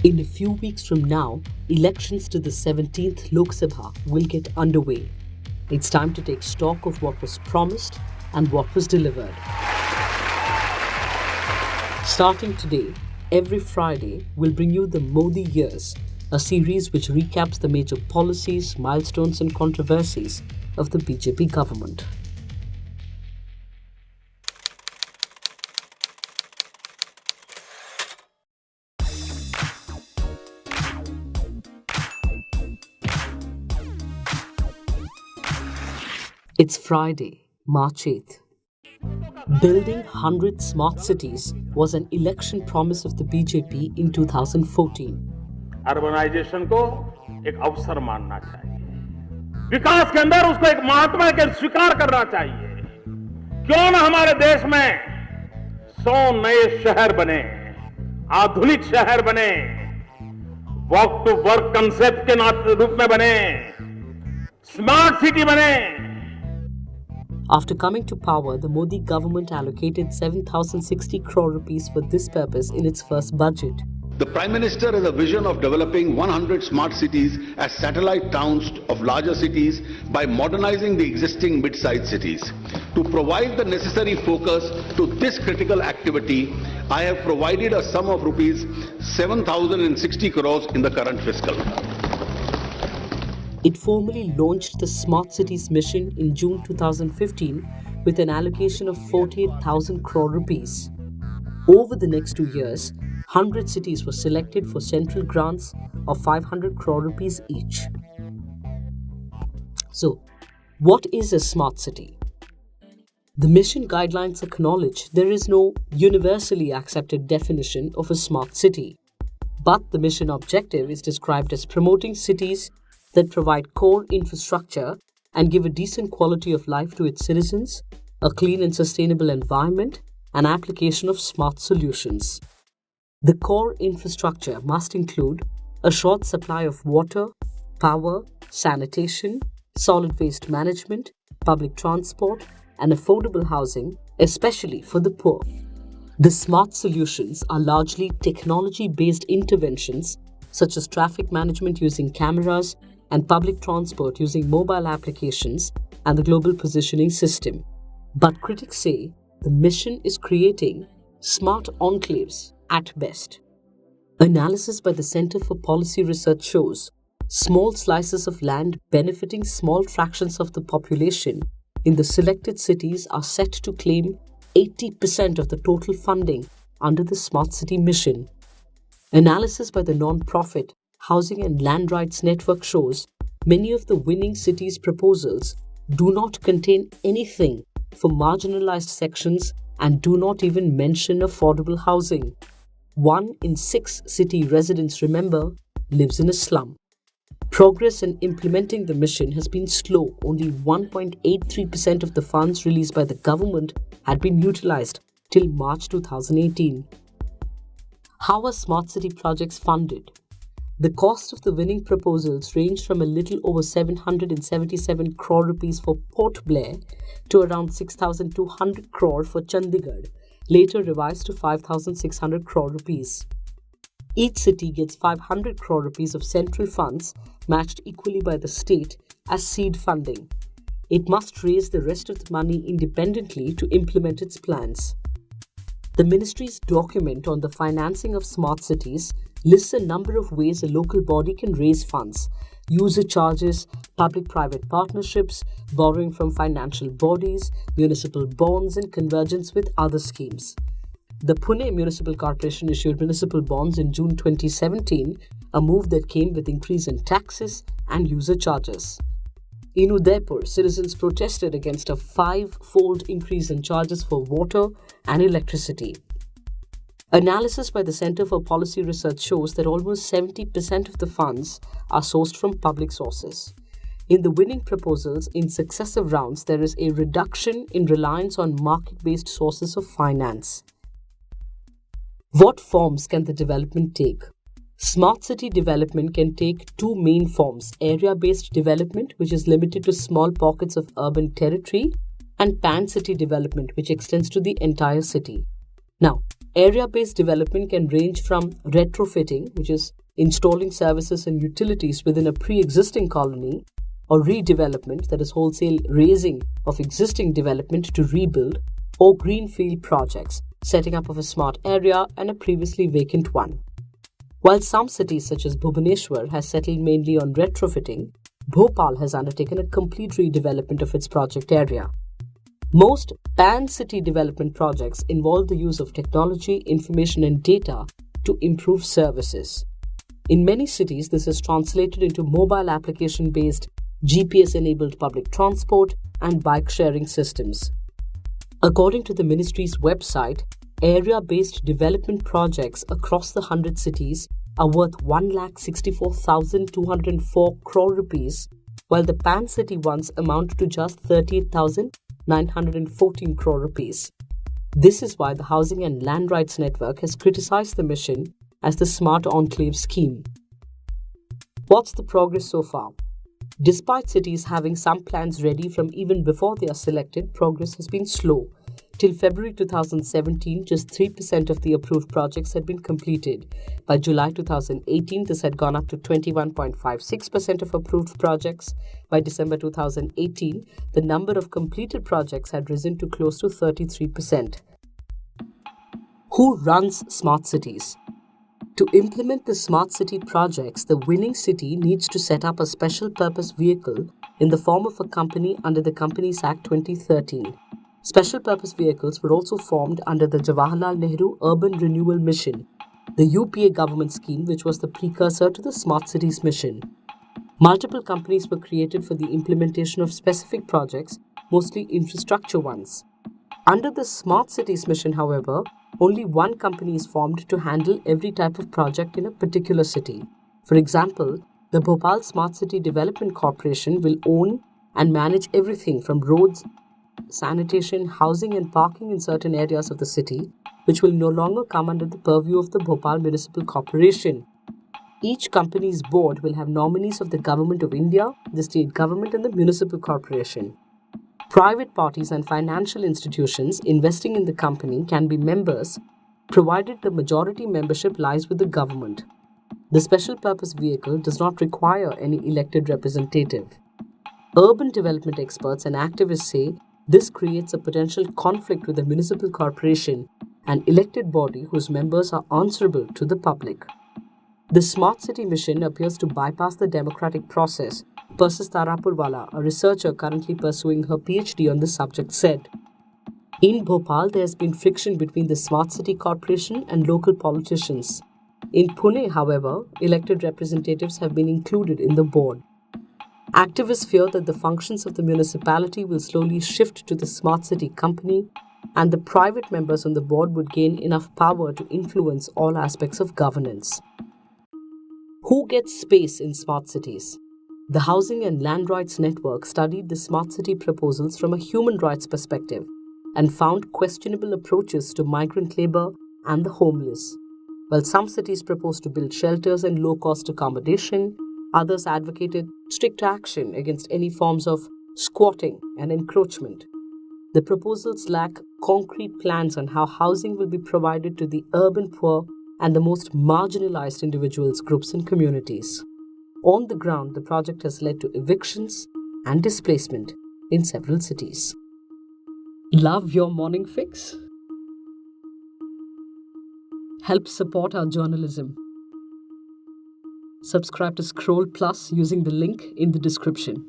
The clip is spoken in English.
In a few weeks from now, elections to the 17th Lok Sabha will get underway. It's time to take stock of what was promised and what was delivered. Starting today, every Friday, we'll bring you the Modi Years, a series which recaps the major policies, milestones and controversies of the BJP government. It's Friday, March 8th. Building 100 smart cities was an election promise of the BJP in 2014. Urbanisation को एक अवसर मानना चाहिए, विकास के अंदर उसको एक महात्मा के स्वीकार करना चाहिए। क्यों न हमारे देश में 100 नए शहर बने, आधुनिक शहर बने, वॉक टू वर्क कंसेप्ट के रूप में बने, स्मार्ट सिटी बने। After coming to power, the Modi government allocated 7,060 crore rupees for this purpose in its first budget. The Prime Minister has a vision of developing 100 smart cities as satellite towns of larger cities by modernizing the existing mid-sized cities. To provide the necessary focus to this critical activity, I have provided a sum of rupees 7,060 crores in the current fiscal. It formally launched the Smart Cities mission in June 2015 with an allocation of 48,000 crore rupees. Over the next 2 years, 100 cities were selected for central grants of 500 crore rupees each. So, what is a smart city? The mission guidelines acknowledge there is no universally accepted definition of a smart city, but the mission objective is described as promoting cities that provide core infrastructure and give a decent quality of life to its citizens, a clean and sustainable environment, and application of smart solutions. The core infrastructure must include a short supply of water, power, sanitation, solid waste management, public transport, and affordable housing, especially for the poor. The smart solutions are largely technology-based interventions such as traffic management using cameras and public transport using mobile applications and the global positioning system. But critics say the mission is creating smart enclaves at best. Analysis by the Center for Policy Research shows small slices of land benefiting small fractions of the population in the selected cities are set to claim 80% of the total funding under the Smart City mission. Analysis by the non-profit Housing and Land Rights Network shows many of the winning cities' proposals do not contain anything for marginalized sections and do not even mention affordable housing. 1 in 6 city residents, remember, lives in a slum. Progress in implementing the mission has been slow. Only 1.83% of the funds released by the government had been utilized till March 2018. How are smart city projects funded? The cost of the winning proposals ranged from a little over 777 crore rupees for Port Blair to around 6,200 crore for Chandigarh, later revised to 5,600 crore rupees. Each city gets 500 crore rupees of central funds matched equally by the state as seed funding. It must raise the rest of the money independently to implement its plans. The ministry's document on the financing of smart cities lists a number of ways a local body can raise funds: user charges, public-private partnerships, borrowing from financial bodies, municipal bonds, and convergence with other schemes. The Pune Municipal Corporation issued municipal bonds in June 2017, a move that came with increase in taxes and user charges. In Udaipur, citizens protested against a 5-fold increase in charges for water and electricity. Analysis by the Center for Policy Research shows that almost 70% of the funds are sourced from public sources. In the winning proposals in successive rounds, there is a reduction in reliance on market-based sources of finance. What forms can the development take? Smart city development can take 2 main forms: area-based development, which is limited to small pockets of urban territory, and pan-city development, which extends to the entire city. Now, Area-based development can range from retrofitting, which is installing services and utilities within a pre-existing colony, or redevelopment, that is wholesale razing of existing development to rebuild, or greenfield projects, setting up of a smart area and a previously vacant one. While some cities such as Bhubaneswar has settled mainly on retrofitting, Bhopal has undertaken a complete redevelopment of its project area. Most pan-city development projects involve the use of technology, information and data to improve services. In many cities, this is translated into mobile application-based GPS-enabled public transport and bike-sharing systems. According to the ministry's website, area-based development projects across the 100 cities are worth 1,64,204 crore rupees, while the pan-city ones amount to just 38,914 crore rupees. This is why the Housing and Land Rights Network has criticized the mission as the Smart Enclave scheme. What's the progress so far? Despite cities having some plans ready from even before they are selected, progress has been slow. Till February 2017, just 3% of the approved projects had been completed. By July 2018, this had gone up to 21.56% of approved projects. By December 2018, the number of completed projects had risen to close to 33%. Who runs smart cities? To implement the smart city projects, the winning city needs to set up a special purpose vehicle in the form of a company under the Companies Act 2013. Special purpose vehicles were also formed under the Jawaharlal Nehru Urban Renewal Mission, the UPA government scheme which was the precursor to the Smart Cities mission. Multiple companies were created for the implementation of specific projects, mostly infrastructure ones. Under the Smart Cities mission, however, only one company is formed to handle every type of project in a particular city. For example, the Bhopal Smart City Development Corporation will own and manage everything from roads, sanitation, housing and parking in certain areas of the city, which will no longer come under the purview of the Bhopal Municipal Corporation. Each company's board will have nominees of the Government of India, the state government and the municipal corporation. Private parties and financial institutions investing in the company can be members, provided the majority membership lies with the government. The special purpose vehicle does not require any elected representative. Urban development experts and activists say this creates a potential conflict with the municipal corporation, an elected body whose members are answerable to the public. The Smart City mission appears to bypass the democratic process. Persis Tarapurwala, a researcher currently pursuing her PhD on the subject, said, "In Bhopal, there has been friction between the Smart City Corporation and local politicians. In Pune, however, elected representatives have been included in the board. Activists fear that the functions of the municipality will slowly shift to the Smart City company, and the private members on the board would gain enough power to influence all aspects of governance." Who gets space in smart cities? The Housing and Land Rights Network studied the smart city proposals from a human rights perspective and found questionable approaches to migrant labor and the homeless. While some cities proposed to build shelters and low-cost accommodation, others advocated strict action against any forms of squatting and encroachment. The proposals lack concrete plans on how housing will be provided to the urban poor and the most marginalized individuals, groups and communities. On the ground, the project has led to evictions and displacement in several cities. Love your morning fix? Help support our journalism. Subscribe to Scroll Plus using the link in the description.